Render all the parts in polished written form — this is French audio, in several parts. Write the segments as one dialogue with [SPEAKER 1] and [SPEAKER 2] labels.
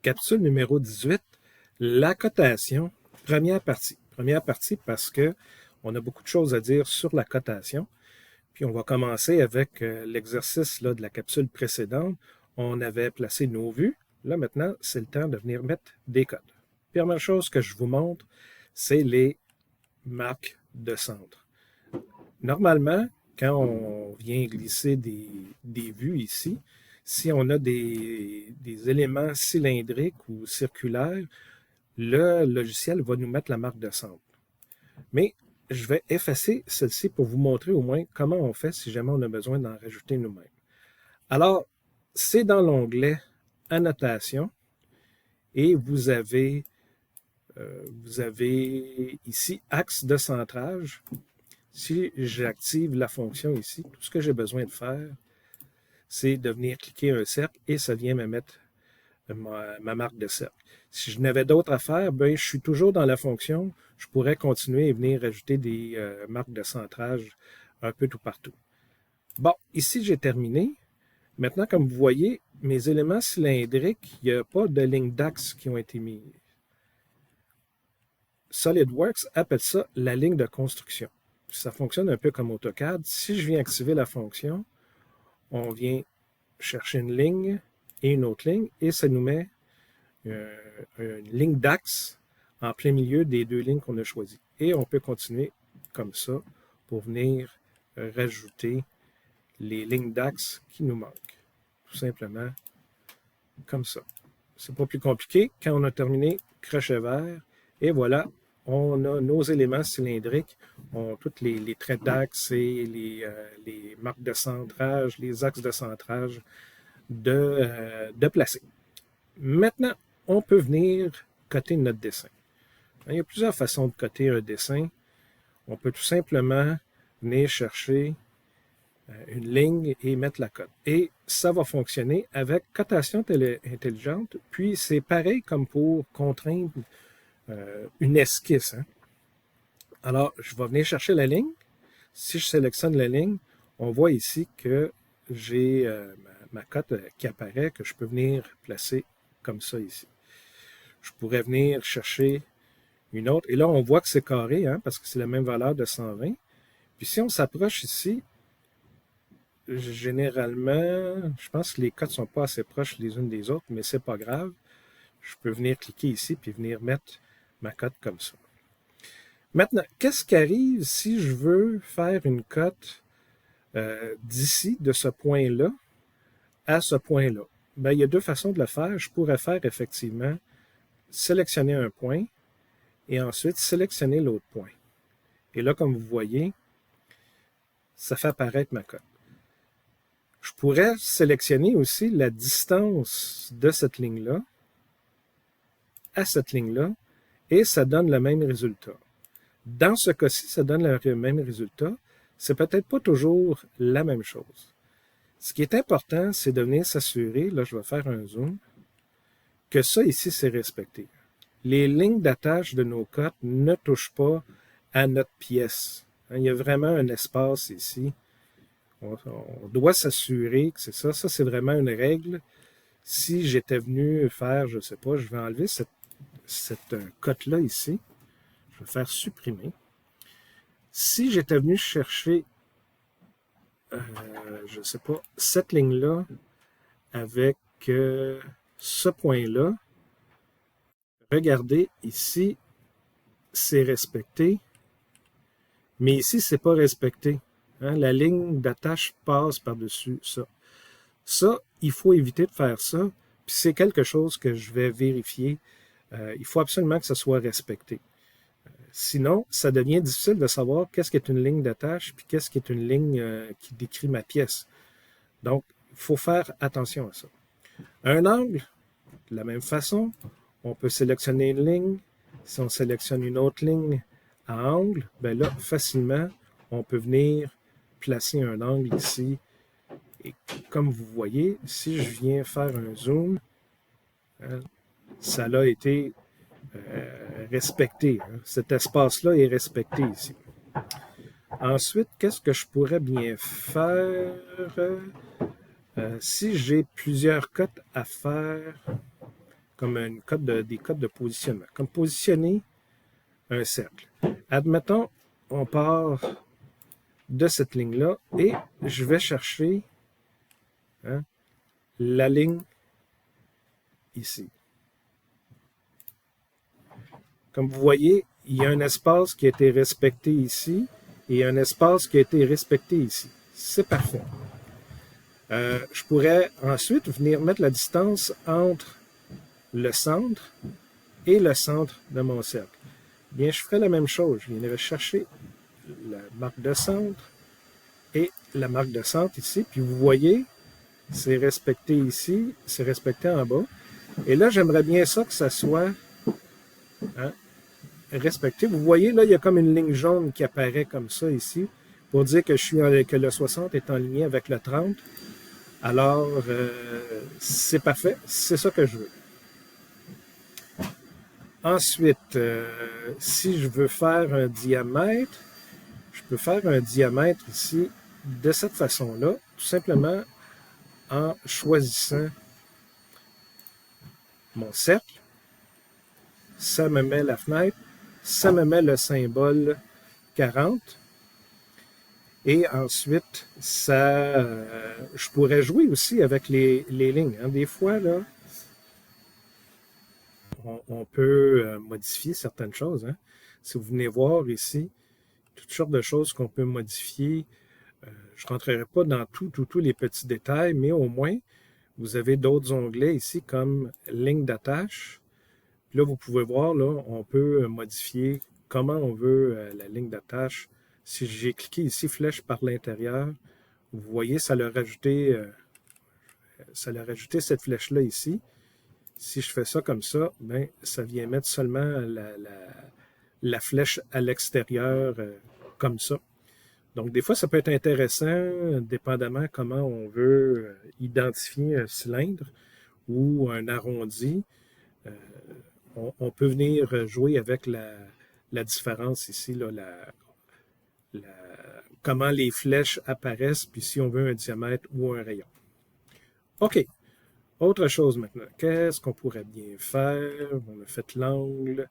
[SPEAKER 1] Capsule numéro 18, la cotation, première partie. Première partie parce que on a beaucoup de choses à dire sur la cotation. Puis on va commencer avec l'exercice de la capsule précédente. On avait placé nos vues. Là maintenant, c'est le temps de venir mettre des codes. Première chose que je vous montre, c'est les marques de centre. Normalement, quand on vient glisser des vues ici, si on a des éléments cylindriques ou circulaires, le logiciel va nous mettre la marque de centre. Mais je vais effacer celle-ci pour vous montrer au moins comment on fait si jamais on a besoin d'en rajouter nous-mêmes. Alors, c'est dans l'onglet Annotation et vous avez ici Axe de centrage. Si j'active la fonction ici, tout ce que j'ai besoin de faire, c'est de venir cliquer un cercle et ça vient me mettre ma marque de cercle. Si je n'avais d'autres à faire, ben, je suis toujours dans la fonction. Je pourrais continuer et venir ajouter des marques de centrage un peu tout partout. Bon, ici, j'ai terminé. Maintenant, comme vous voyez, mes éléments cylindriques, il n'y a pas de ligne d'axe qui ont été mis. SolidWorks appelle ça la ligne de construction. Ça fonctionne un peu comme AutoCAD. Si je viens activer la fonction, on vient chercher une ligne et une autre ligne et ça nous met une ligne d'axe en plein milieu des deux lignes qu'on a choisies. Et on peut continuer comme ça pour venir rajouter les lignes d'axe qui nous manquent. Tout simplement comme ça. C'est pas plus compliqué. Quand on a terminé, crochet vert, et voilà, on a nos éléments cylindriques, on tous les traits d'axe et les marques de centrage, les axes de centrage de placer. Maintenant, on peut venir coter notre dessin. Il y a plusieurs façons de coter un dessin. On peut tout simplement venir chercher une ligne et mettre la cote. Et ça va fonctionner avec cotation intelligente. Puis c'est pareil comme pour contraindre une esquisse. Hein. Alors, je vais venir chercher la ligne. Si je sélectionne la ligne, on voit ici que j'ai ma cote qui apparaît, que je peux venir placer comme ça ici. Je pourrais venir chercher une autre. Et là, on voit que c'est carré, hein, parce que c'est la même valeur de 120. Puis si on s'approche ici, généralement, je pense que les cotes ne sont pas assez proches les unes des autres, mais c'est pas grave. Je peux venir cliquer ici puis venir mettre ma cote comme ça. Maintenant, qu'est-ce qui arrive si je veux faire une cote d'ici, de ce point-là, à ce point-là? Ben, il y a deux façons de le faire. Je pourrais faire effectivement sélectionner un point et ensuite sélectionner l'autre point. Et là, comme vous voyez, ça fait apparaître ma cote. Je pourrais sélectionner aussi la distance de cette ligne-là à cette ligne-là et ça donne le même résultat. Dans ce cas-ci, ça donne le même résultat. C'est peut-être pas toujours la même chose. Ce qui est important, c'est de venir s'assurer, là je vais faire un zoom, que ça ici, c'est respecté. Les lignes d'attache de nos cotes ne touchent pas à notre pièce. Il y a vraiment un espace ici. On doit s'assurer que c'est ça. Ça, c'est vraiment une règle. Si j'étais venu faire, je ne sais pas, je vais enlever cette cote-là ici. Je vais faire supprimer. Si j'étais venu chercher, je ne sais pas, cette ligne-là avec ce point-là, regardez, ici, c'est respecté, mais ici, c'est pas respecté. Hein, la ligne d'attache passe par-dessus ça. Ça, il faut éviter de faire ça. Puis c'est quelque chose que je vais vérifier. Il faut absolument que ça soit respecté. Sinon, ça devient difficile de savoir qu'est-ce qui est une ligne d'attache puis qu'est-ce qui est une ligne qui décrit ma pièce. Donc, il faut faire attention à ça. Un angle, de la même façon, on peut sélectionner une ligne. Si on sélectionne une autre ligne à angle, ben là, facilement, on peut venir placer un angle ici. Et comme vous voyez, si je viens faire un zoom, hein, ça a été respecté. Hein. Cet espace-là est respecté ici. Ensuite, qu'est-ce que je pourrais bien faire si j'ai plusieurs cotes à faire comme des codes de positionnement, comme positionner un cercle. Admettons, on part de cette ligne-là et je vais chercher la ligne ici. Comme vous voyez, il y a un espace qui a été respecté ici et un espace qui a été respecté ici. C'est parfait. Je pourrais ensuite venir mettre la distance entre le centre et le centre de mon cercle. Bien, je ferai la même chose. Je viendrai chercher la marque de centre et la marque de centre ici. Puis vous voyez, c'est respecté ici, c'est respecté en bas. Et là, j'aimerais bien ça que ça soit respecté. Vous voyez, là, il y a comme une ligne jaune qui apparaît comme ça ici pour dire que que le 60 est en ligne avec le 30. Alors, c'est parfait. C'est ça que je veux. Ensuite, si je veux faire un diamètre, je peux faire un diamètre ici de cette façon-là, tout simplement en choisissant mon cercle. Ça me met la fenêtre, ça me met le symbole 40. Et ensuite, je pourrais jouer aussi avec les lignes. Des fois, là, on peut modifier certaines choses. Si vous venez voir ici, toutes sortes de choses qu'on peut modifier. Je ne rentrerai pas dans tous les petits détails, mais au moins, vous avez d'autres onglets ici comme ligne d'attache. Là, vous pouvez voir, là, on peut modifier comment on veut la ligne d'attache. Si j'ai cliqué ici, flèche par l'intérieur, vous voyez, ça l'a rajouté cette flèche-là ici. Si je fais ça comme ça, ben, ça vient mettre seulement la flèche à l'extérieur comme ça. Donc, des fois, ça peut être intéressant, dépendamment comment on veut identifier un cylindre ou un arrondi. On peut venir jouer avec la différence ici, là, comment les flèches apparaissent, puis si on veut un diamètre ou un rayon. OK. Autre chose maintenant. Qu'est-ce qu'on pourrait bien faire? On a fait l'angle.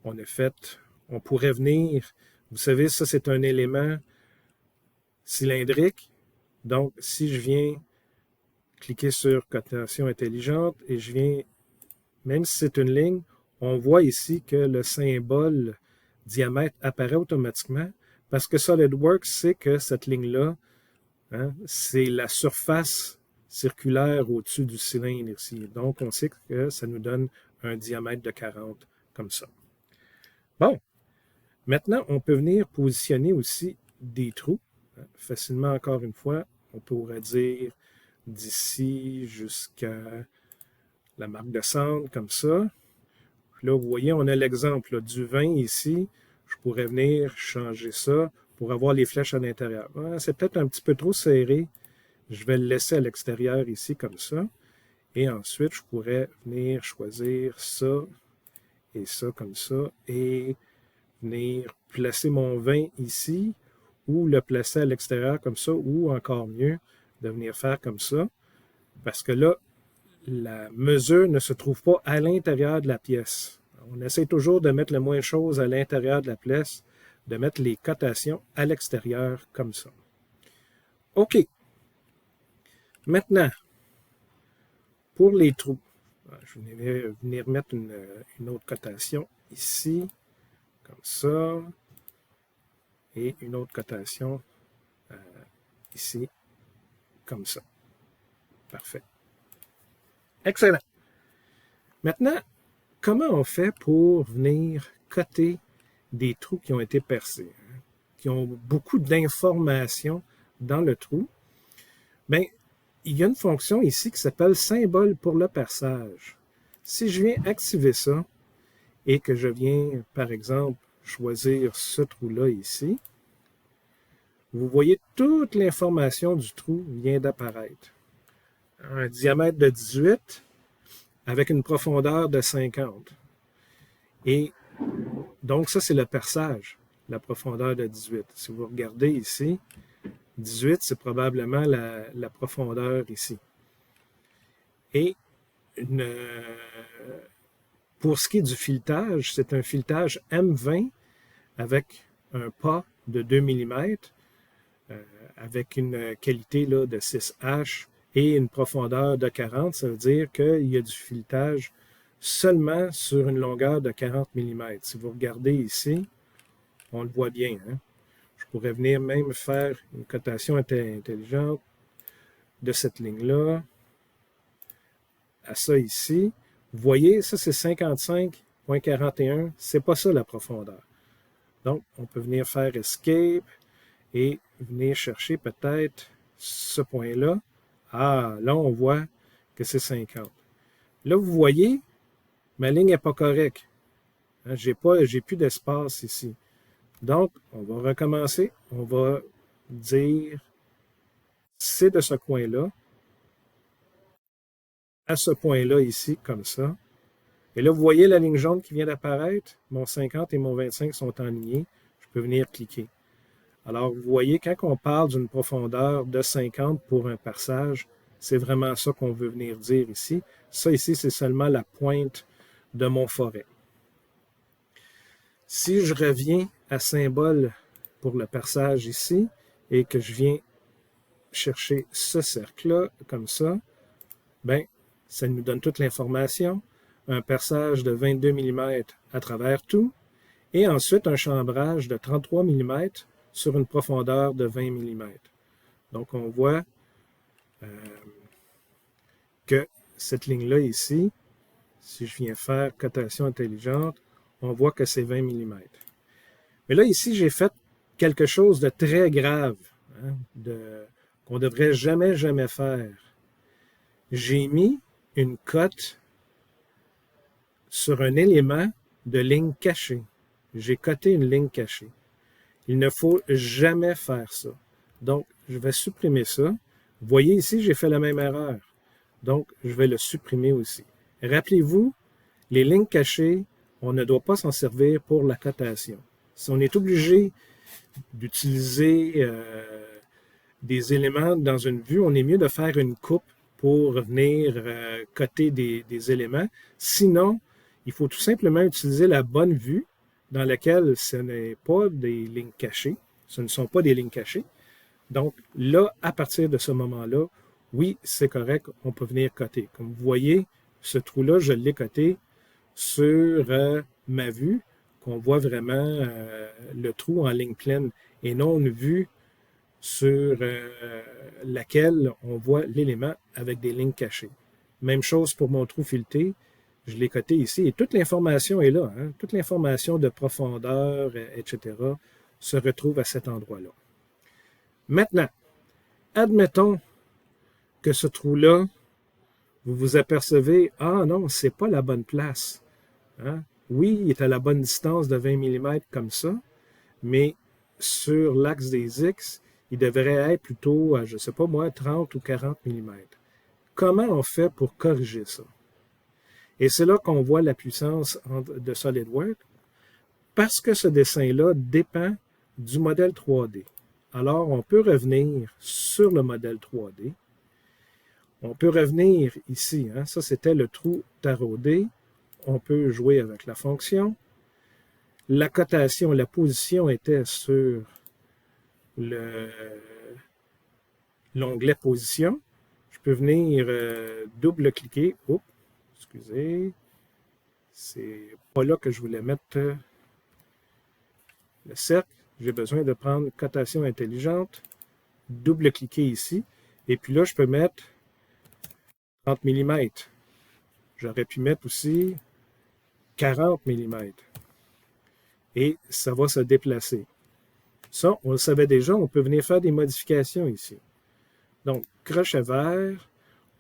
[SPEAKER 1] On pourrait venir. Vous savez, ça, c'est un élément cylindrique. Donc, si je viens cliquer sur cotation intelligente et je viens, même si c'est une ligne, on voit ici que le symbole diamètre apparaît automatiquement parce que SolidWorks sait que cette ligne-là, c'est la surface circulaire au-dessus du cylindre ici. Donc, on sait que ça nous donne un diamètre de 40 comme ça. Bon, maintenant, on peut venir positionner aussi des trous. Facilement, encore une fois, on pourrait dire d'ici jusqu'à la marque de centre, comme ça. Puis là, vous voyez, on a l'exemple du 20 ici. Je pourrais venir changer ça pour avoir les flèches à l'intérieur. C'est peut-être un petit peu trop serré. Je vais le laisser à l'extérieur ici, comme ça. Et ensuite, je pourrais venir choisir ça et ça, comme ça. Et venir placer mon 20 ici ou le placer à l'extérieur comme ça, ou encore mieux, de venir faire comme ça, parce que là, la mesure ne se trouve pas à l'intérieur de la pièce. On essaie toujours de mettre le moins de choses à l'intérieur de la pièce, de mettre les cotations à l'extérieur comme ça. OK. Maintenant, pour les trous, je vais venir mettre une autre cotation ici, comme ça, et une autre cotation ici, comme ça. Parfait. Excellent. Maintenant, comment on fait pour venir coter des trous qui ont été percés, qui ont beaucoup d'informations dans le trou? Bien, il y a une fonction ici qui s'appelle symbole pour le perçage. Si je viens activer ça et que je viens, par exemple, choisir ce trou-là ici, vous voyez toute l'information du trou vient d'apparaître. Un diamètre de 18 avec une profondeur de 50. Et donc, ça, c'est le perçage, la profondeur de 18. Si vous regardez ici, 18, c'est probablement la profondeur ici. Et pour ce qui est du filetage, c'est un filetage M20 avec un pas de 2 mm, avec une qualité là, de 6H et une profondeur de 40. Ça veut dire qu'il y a du filetage seulement sur une longueur de 40 mm. Si vous regardez ici, on le voit bien. Hein? Je pourrais venir même faire une cotation intelligente de cette ligne-là à ça ici. Vous voyez, ça c'est 55,41. C'est pas ça la profondeur. Donc, on peut venir faire Escape et venir chercher peut-être ce point-là. Ah, là, on voit que c'est 50. Là, vous voyez, ma ligne n'est pas correcte. Hein, j'ai plus d'espace ici. Donc, on va recommencer. On va dire, c'est de ce coin-là à ce point-là ici, comme ça. Et là, vous voyez la ligne jaune qui vient d'apparaître. Mon 50 et mon 25 sont alignés. Je peux venir cliquer. Alors, vous voyez, quand on parle d'une profondeur de 50 pour un perçage, c'est vraiment ça qu'on veut venir dire ici. Ça ici, c'est seulement la pointe de mon forêt. Si je reviens à symbole pour le perçage ici et que je viens chercher ce cercle-là, comme ça, ben, ça nous donne toute l'information. Un perçage de 22 mm à travers tout et ensuite un chambrage de 33 mm sur une profondeur de 20 mm. Donc, on voit que cette ligne-là ici, si je viens faire cotation intelligente, on voit que c'est 20 mm. Mais là, ici, j'ai fait quelque chose de très grave, hein, qu'on ne devrait jamais faire. J'ai mis une cote sur un élément de ligne cachée. J'ai coté une ligne cachée. Il ne faut jamais faire ça. Donc, je vais supprimer ça. Vous voyez ici, j'ai fait la même erreur. Donc, je vais le supprimer aussi. Rappelez-vous, les lignes cachées, on ne doit pas s'en servir pour la cotation. Si on est obligé d'utiliser des éléments dans une vue, on est mieux de faire une coupe pour venir coter des éléments. Sinon, il faut tout simplement utiliser la bonne vue dans laquelle ce n'est pas des lignes cachées. Ce ne sont pas des lignes cachées. Donc là, à partir de ce moment-là, oui, c'est correct, on peut venir coter. Comme vous voyez, ce trou-là, je l'ai coté sur ma vue, qu'on voit vraiment le trou en ligne pleine et non une vue sur laquelle on voit l'élément avec des lignes cachées. Même chose pour mon trou fileté. Je l'ai coté ici et toute l'information est là. Hein? Toute l'information de profondeur, etc. se retrouve à cet endroit-là. Maintenant, admettons que ce trou-là, vous vous apercevez, ah non, c'est pas la bonne place. Hein? Oui, il est à la bonne distance de 20 mm comme ça, mais sur l'axe des X, il devrait être plutôt à, je ne sais pas moi, 30 ou 40 mm. Comment on fait pour corriger ça? Et c'est là qu'on voit la puissance de SolidWorks, parce que ce dessin-là dépend du modèle 3D. Alors, on peut revenir sur le modèle 3D. On peut revenir ici. Hein, ça, c'était le trou taraudé. On peut jouer avec la fonction. La cotation, la position était sur l'onglet position. Je peux venir double-cliquer. Oups, excusez. C'est pas là que je voulais mettre le cercle. J'ai besoin de prendre cotation intelligente, double-cliquer ici, et puis là, je peux mettre 30 mm. J'aurais pu mettre aussi 40 mm. Et ça va se déplacer. Ça, on le savait déjà, on peut venir faire des modifications ici. Donc, crochet vert,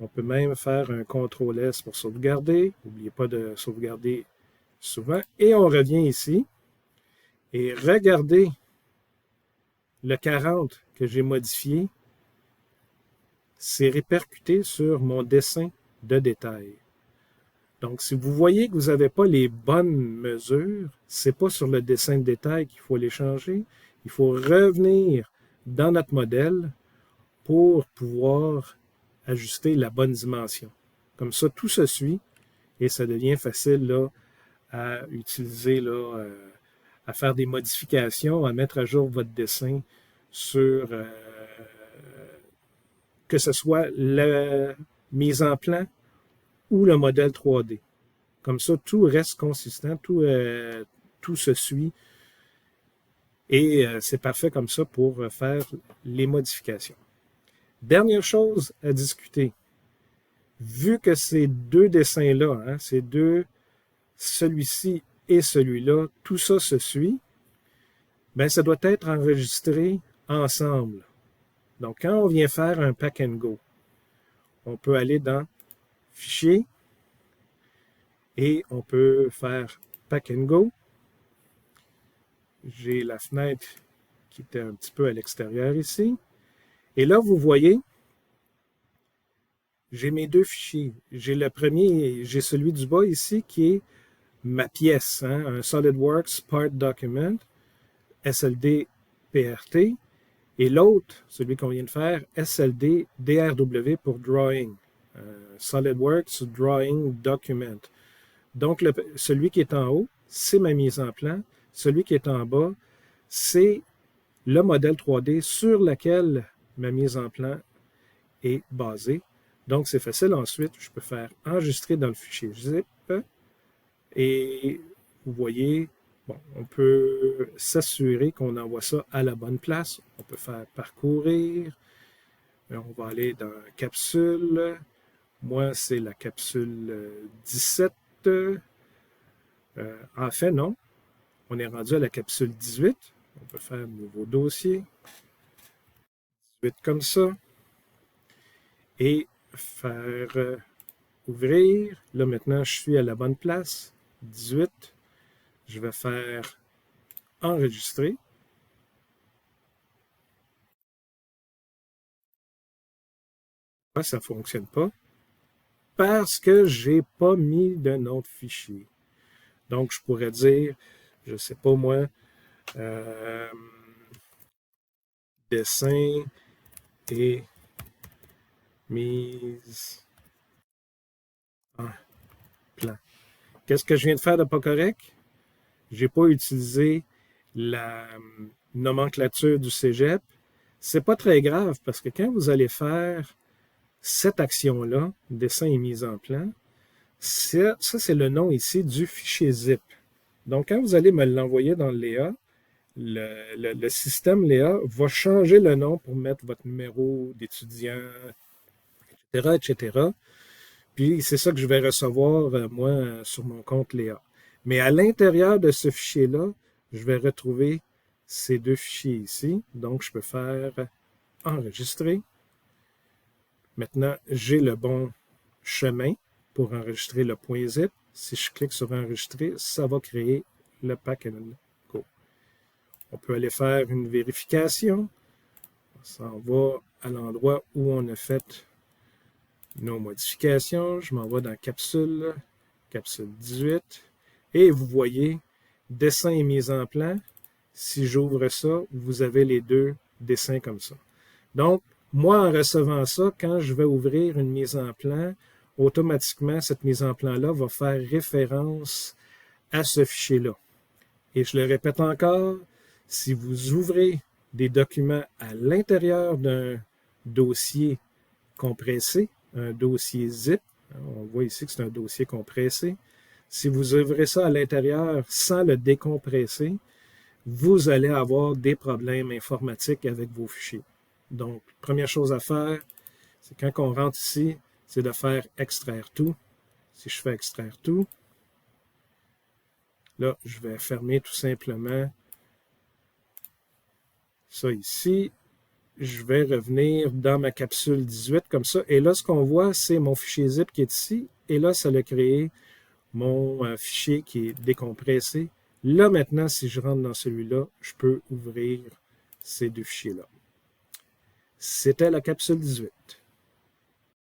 [SPEAKER 1] on peut même faire un CTRL-S pour sauvegarder. N'oubliez pas de sauvegarder souvent. Et on revient ici. Et regardez le 40 que j'ai modifié, c'est répercuté sur mon dessin de détail. Donc, si vous voyez que vous n'avez pas les bonnes mesures, ce n'est pas sur le dessin de détail qu'il faut les changer. Il faut revenir dans notre modèle pour pouvoir ajuster la bonne dimension. Comme ça, tout se suit et ça devient facile là, à utiliser, là, à faire des modifications, à mettre à jour votre dessin sur que ce soit la mise en plan ou le modèle 3D. Comme ça, tout reste consistant, tout se suit et c'est parfait comme ça pour faire les modifications. Dernière chose à discuter. Vu que ces deux dessins-là, hein, ces deux, celui-ci et celui-là, tout ça se suit, ben ça doit être enregistré ensemble. Donc, quand on vient faire un pack and go, on peut aller dans Fichier et on peut faire pack and go. J'ai la fenêtre qui était un petit peu à l'extérieur ici. Et là, vous voyez, j'ai mes deux fichiers. J'ai le premier, j'ai celui du bas ici qui est ma pièce, hein, un SolidWorks Part Document, SLD PRT, et l'autre, celui qu'on vient de faire, SLD DRW pour Drawing, SolidWorks Drawing Document. Donc, celui qui est en haut, c'est ma mise en plan. Celui qui est en bas, c'est le modèle 3D sur lequel ma mise en plan est basée. Donc, c'est facile. Ensuite, je peux faire enregistrer dans le fichier zip. Et vous voyez, bon, on peut s'assurer qu'on envoie ça à la bonne place. On peut faire parcourir. On va aller dans capsule. Moi, c'est la capsule 17. En fait, non. On est rendu à la capsule 18. On peut faire un nouveau dossier. 18 comme ça. Et faire ouvrir. Là, maintenant, je suis à la bonne place. 18. Je vais faire enregistrer. Pourquoi ça ne fonctionne pas? Parce que je n'ai pas mis de nom de fichier. Donc, je pourrais dire, je ne sais pas moi, dessin et mise en plan. Qu'est-ce que je viens de faire de pas correct? Je n'ai pas utilisé la nomenclature du cégep. C'est pas très grave parce que quand vous allez faire cette action-là, dessin et mise en plan, ça c'est le nom ici du fichier zip. Donc, quand vous allez me l'envoyer dans le Léa, le système Léa va changer le nom pour mettre votre numéro d'étudiant, etc., etc. Puis, c'est ça que je vais recevoir, moi, sur mon compte Léa. Mais à l'intérieur de ce fichier-là, je vais retrouver ces deux fichiers ici. Donc, je peux faire enregistrer. Maintenant, j'ai le bon chemin pour enregistrer le .zip. Si je clique sur enregistrer, ça va créer le pack and go. On peut aller faire une vérification. On s'en va à l'endroit où on a fait nos modifications. Je m'en vais dans capsule 18. Et vous voyez, dessin et mise en plan. Si j'ouvre ça, vous avez les deux dessins comme ça. Donc, moi, en recevant ça, quand je vais ouvrir une mise en plan, automatiquement, cette mise en plan-là va faire référence à ce fichier-là. Et je le répète encore, si vous ouvrez des documents à l'intérieur d'un dossier compressé, un dossier zip, on voit ici que c'est un dossier compressé, si vous ouvrez ça à l'intérieur sans le décompresser, vous allez avoir des problèmes informatiques avec vos fichiers. Donc, première chose à faire, c'est quand on rentre ici, c'est de faire extraire tout. Si je fais extraire tout, là, je vais fermer tout simplement ça ici. Je vais revenir dans ma capsule 18 comme ça. Et là, ce qu'on voit, c'est mon fichier zip qui est ici. Et là, ça a créé mon fichier qui est décompressé. Là, maintenant, si je rentre dans celui-là, je peux ouvrir ces deux fichiers-là. C'était la capsule 18.